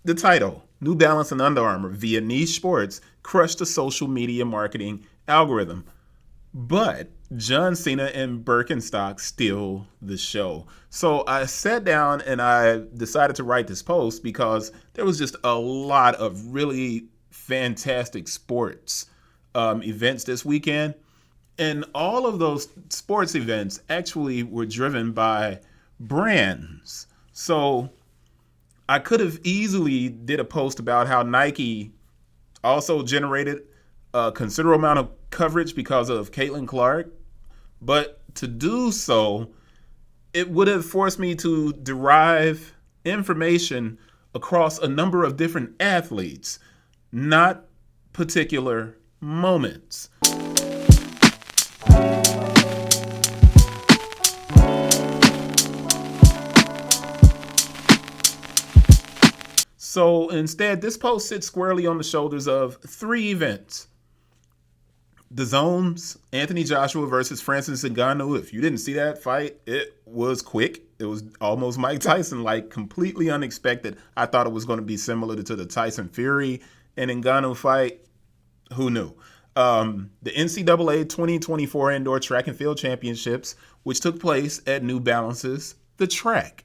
The title, New Balance and Under Armour via niche sports crushed the social media marketing algorithm. But John Cena and Birkenstock steal the show. So I sat down and I decided to write this post because there was just a lot of really fantastic sports events this weekend. And all of those sports events actually were driven by brands. So I could have easily did a post about how Nike also generated a considerable amount of coverage because of Caitlin Clark, but to do so, it would have forced me to derive information across a number of different athletes, not particular moments. So instead, this post sits squarely on the shoulders of three events. DAZN's Anthony Joshua versus Francis Ngannou. If you didn't see that fight, it was quick. It was almost Mike Tyson, like completely unexpected. I thought it was going to be similar to the Tyson Fury and Ngannou fight. Who knew? The NCAA 2024 Indoor Track and Field Championships, which took place at New Balance's The Track.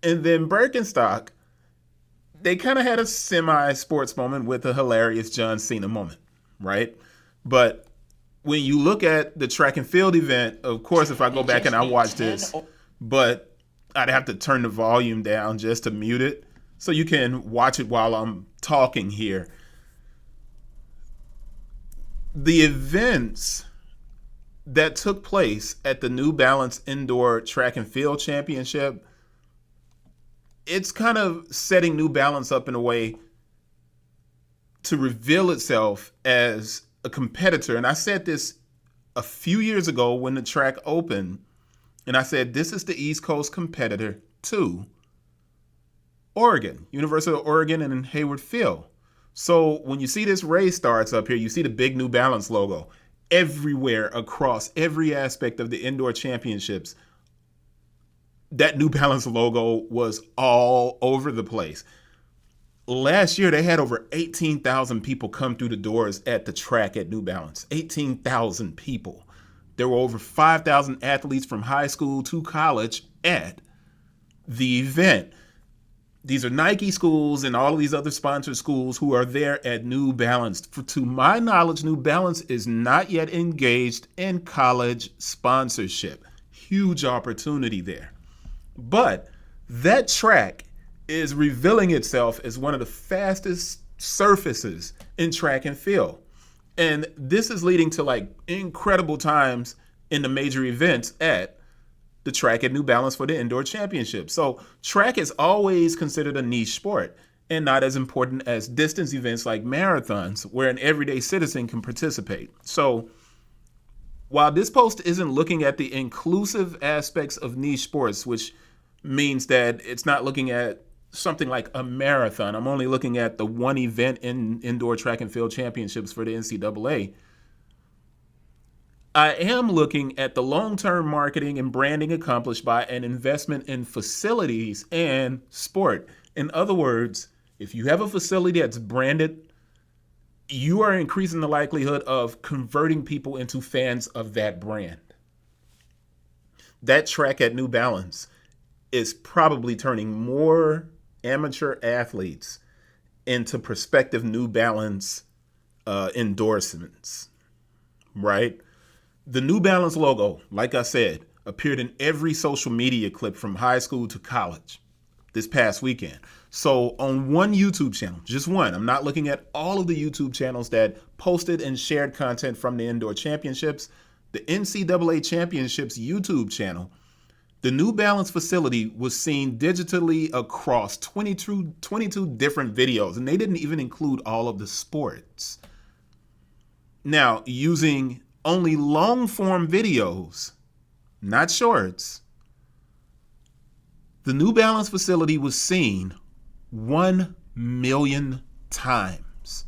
And then Birkenstock, they kind of had a semi-sports moment with a hilarious John Cena moment, right? But when you look at the track and field event, of course, if I go back and I watch this, but I'd have to turn the volume down just to mute it so you can watch it while I'm talking here. The events that took place at the New Balance Indoor Track and Field Championship, it's kind of setting New Balance up in a way to reveal itself as a competitor. And I said this a few years ago when the track opened, and I said, this is the East Coast competitor to Oregon, University of Oregon and Hayward Field. So when you see this race starts up here, you see the big New Balance logo everywhere across every aspect of the indoor championships. That New Balance logo was all over the place. Last year, they had over 18,000 people come through the doors at the track at New Balance. 18,000 people. There were over 5,000 athletes from high school to college at the event. These are Nike schools and all of these other sponsored schools who are there at New Balance. To my knowledge, New Balance is not yet engaged in college sponsorship. Huge opportunity there. But that track is revealing itself as one of the fastest surfaces in track and field. And this is leading to like incredible times in the major events at the track at New Balance for the indoor championship. So track is always considered a niche sport and not as important as distance events like marathons where an everyday citizen can participate. So while this post isn't looking at the inclusive aspects of niche sports, which means that it's not looking at something like a marathon. I'm only looking at the one event in indoor track and field championships for the NCAA. I am looking at the long-term marketing and branding accomplished by an investment in facilities and sport. In other words, if you have a facility that's branded, you are increasing the likelihood of converting people into fans of that brand. That track at New Balance is probably turning more amateur athletes into prospective New Balance endorsements, right? The New Balance logo, like I said, appeared in every social media clip from high school to college this past weekend. So on one YouTube channel, just one, I'm not looking at all of the YouTube channels that posted and shared content from the indoor championships, the NCAA championships YouTube channel, the New Balance facility was seen digitally across 22 different videos, and they didn't even include all of the sports. Now, using only long-form videos, not shorts, the New Balance facility was seen 1 million times.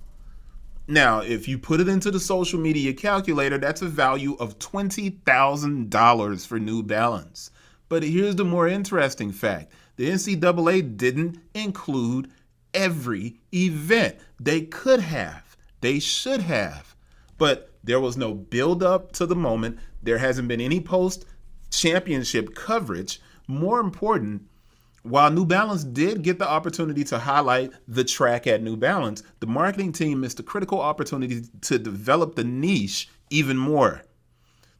Now, if you put it into the social media calculator, that's a value of $20,000 for New Balance. But here's the more interesting fact. The NCAA didn't include every event. They could have. They should have. But there was no build up to the moment. There hasn't been any post-championship coverage. More important, while New Balance did get the opportunity to highlight the track at New Balance, the marketing team missed a critical opportunity to develop the niche even more.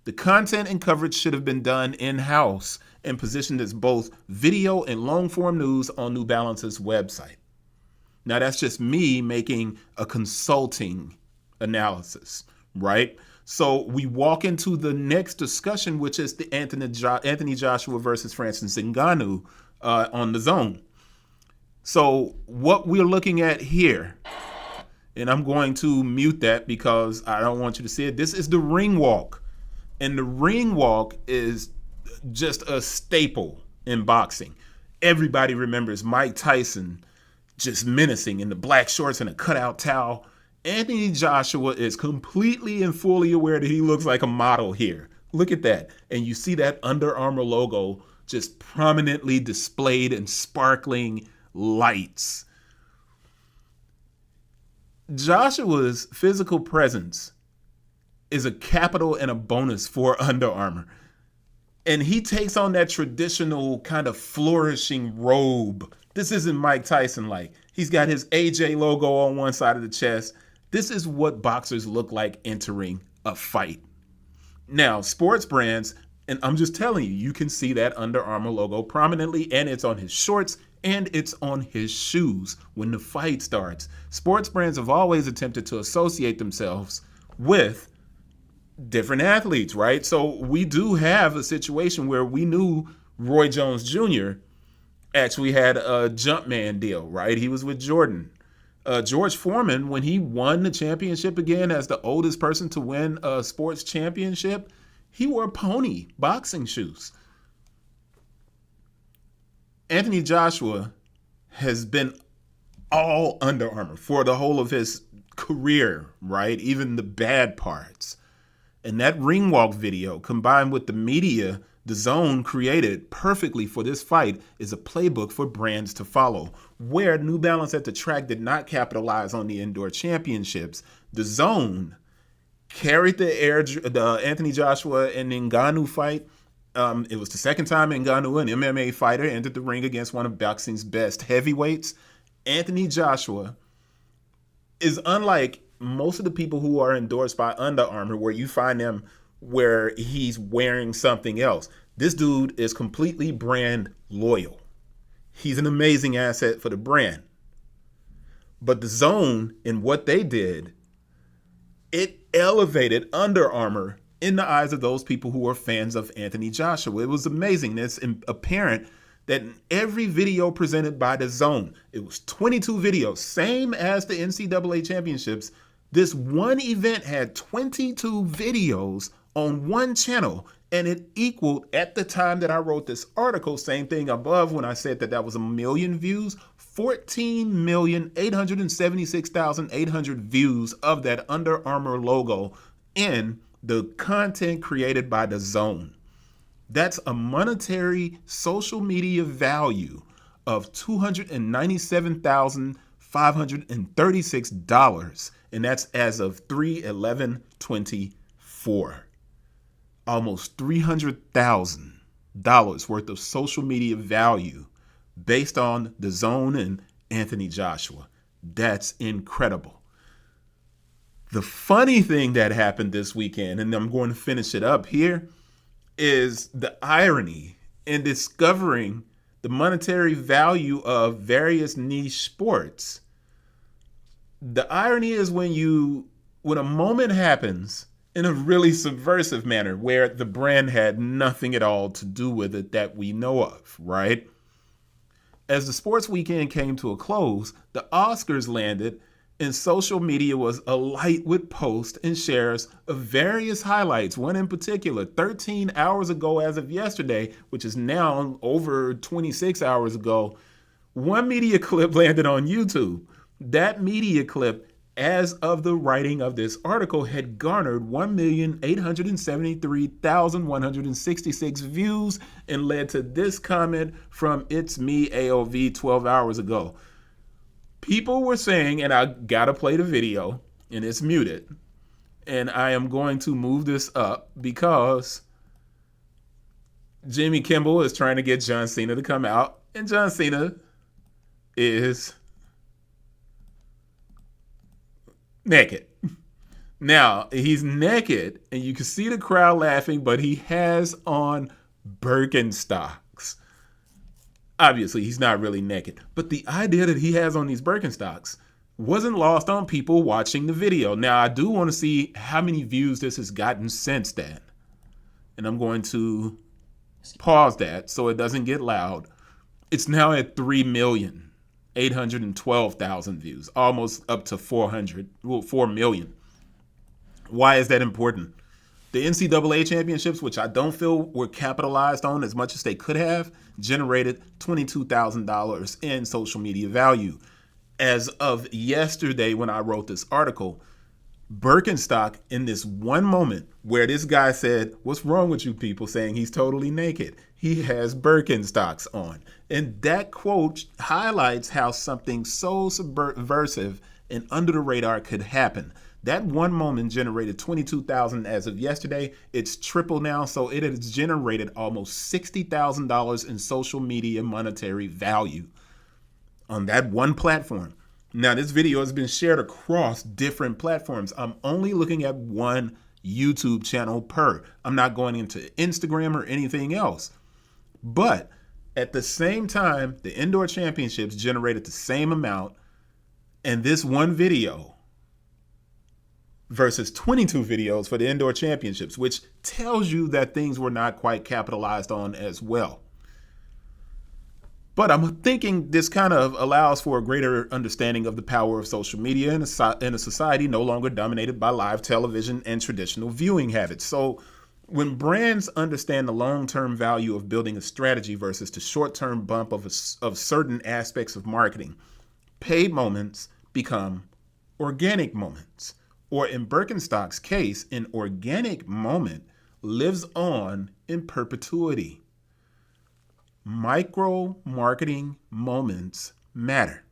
The content and coverage should have been done in-house and positioned as both video and long-form news on New Balance's website. Now, that's just me making a consulting analysis, right? So we walk into the next discussion, which is the Anthony Joshua versus Francis Ngannou on the DAZN. So what we're looking at here, and I'm going to mute that because I don't want you to see it. This is the ring walk. And the ring walk is just a staple in boxing. Everybody remembers Mike Tyson just menacing in the black shorts and a cutout towel. Anthony Joshua is completely and fully aware that he looks like a model here. Look at that. And you see that Under Armour logo just prominently displayed in sparkling lights. Joshua's physical presence is a capital and a bonus for Under Armour. And he takes on that traditional kind of flourishing robe. This isn't Mike Tyson like. He's got his AJ logo on one side of the chest. This is what boxers look like entering a fight. Now, sports brands, and I'm just telling you, you can see that Under Armour logo prominently, and it's on his shorts and it's on his shoes when the fight starts. Sports brands have always attempted to associate themselves with different athletes, right? So we do have a situation where we knew Roy Jones Jr. actually had a Jumpman deal, right? He was with Jordan. George Foreman, when he won the championship again as the oldest person to win a sports championship, he wore pony boxing shoes. Anthony Joshua has been all Under Armour for the whole of his career, right? Even the bad parts. And that ring walk video, combined with the media DAZN created perfectly for this fight, is a playbook for brands to follow. Where New Balance at the track did not capitalize on the indoor championships, DAZN carried the Anthony Joshua and Ngannou fight. It was the second time Ngannou, an MMA fighter, entered the ring against one of boxing's best heavyweights. Anthony Joshua is unlike most of the people who are endorsed by Under Armour, where you find them where he's wearing something else. This dude is completely brand loyal. He's an amazing asset for the brand. But the DAZN, in what they did, it elevated Under Armour in the eyes of those people who are fans of Anthony Joshua. It was amazing. It's apparent that in every video presented by the DAZN, it was 22 videos, same as the NCAA championships. This one event had 22 videos on one channel, and it equaled, at the time that I wrote this article, same thing above when I said that was 1 million views, 14,876,800 views of that Under Armour logo in the content created by the DAZN. That's a monetary social media value of $297,536, and that's as of 3/11/24. Almost $300,000 worth of social media value based on the DAZN and Anthony Joshua. That's incredible. The funny thing that happened this weekend, and I'm going to finish it up here, is the irony in discovering the monetary value of various niche sports. The irony is when a moment happens in a really subversive manner where the brand had nothing at all to do with it that we know of, right? As the sports weekend came to a close, the Oscars landed, and social media was alight with posts and shares of various highlights. One in particular, 13 hours ago as of yesterday, which is now over 26 hours ago, one media clip landed on YouTube. That media clip as of the writing of this article, had garnered 1,873,166 views and led to this comment from It's Me AOV 12 hours ago. People were saying, and I gotta play the video, and it's muted, and I am going to move this up because Jimmy Kimmel is trying to get John Cena to come out, and John Cena is naked. Now, he's naked, and you can see the crowd laughing, but he has on Birkenstocks. Obviously, he's not really naked. But the idea that he has on these Birkenstocks wasn't lost on people watching the video. Now, I do want to see how many views this has gotten since then. And I'm going to pause that so it doesn't get loud. It's now at 3,812,000 views, almost up to 4 million. Why is that important? The NCAA championships, which I don't feel were capitalized on as much as they could have, generated $22,000 in social media value. As of yesterday, when I wrote this article, Birkenstock, in this one moment where this guy said, "What's wrong with you people?" saying he's totally naked, he has Birkenstocks on. And that quote highlights how something so subversive and under the radar could happen. That one moment generated $22,000 as of yesterday. It's triple now, so it has generated almost $60,000 in social media monetary value on that one platform. Now, this video has been shared across different platforms. I'm only looking at one YouTube channel per. I'm not going into Instagram or anything else. But at the same time, the indoor championships generated the same amount, and this one video versus 22 videos for the indoor championships, which tells you that things were not quite capitalized on as well. But I'm thinking this kind of allows for a greater understanding of the power of social media in a society no longer dominated by live television and traditional viewing habits. So when brands understand the long-term value of building a strategy versus the short-term bump of certain aspects of marketing, paid moments become organic moments. Or in Birkenstock's case, an organic moment lives on in perpetuity. Micro marketing moments matter.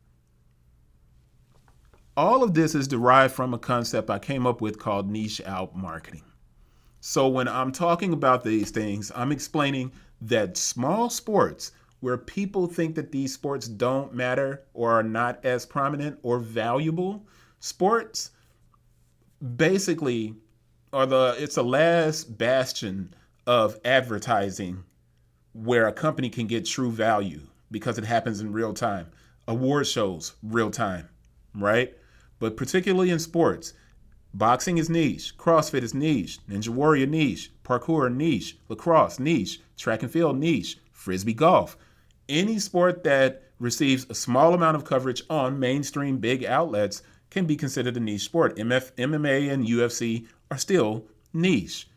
All of this is derived from a concept I came up with called niche out marketing. So when I'm talking about these things, I'm explaining that small sports where people think that these sports don't matter or are not as prominent or valuable, sports basically it's a last bastion of advertising where a company can get true value because it happens in real time. Award shows, real time, right? But particularly in sports, boxing is niche, CrossFit is niche, Ninja Warrior niche, parkour niche, lacrosse niche, track and field niche, frisbee golf. Any sport that receives a small amount of coverage on mainstream big outlets can be considered a niche sport. MMA and UFC are still niche.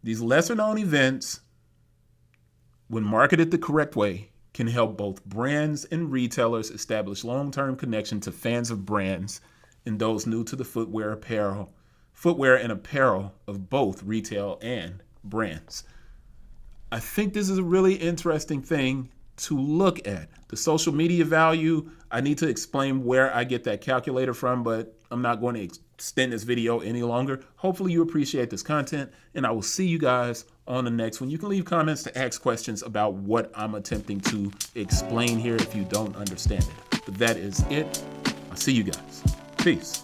These lesser known events, when marketed the correct way, can help both brands and retailers establish long-term connection to fans of brands and those new to the footwear and apparel of both retail and brands. I think this is a really interesting thing to look at. The social media value, I need to explain where I get that calculator from, but I'm not going to extend this video any longer. Hopefully you appreciate this content, and I will see you guys on the next one. You can leave comments to ask questions about what I'm attempting to explain here if you don't understand it. But that is it. I'll see you guys. Peace.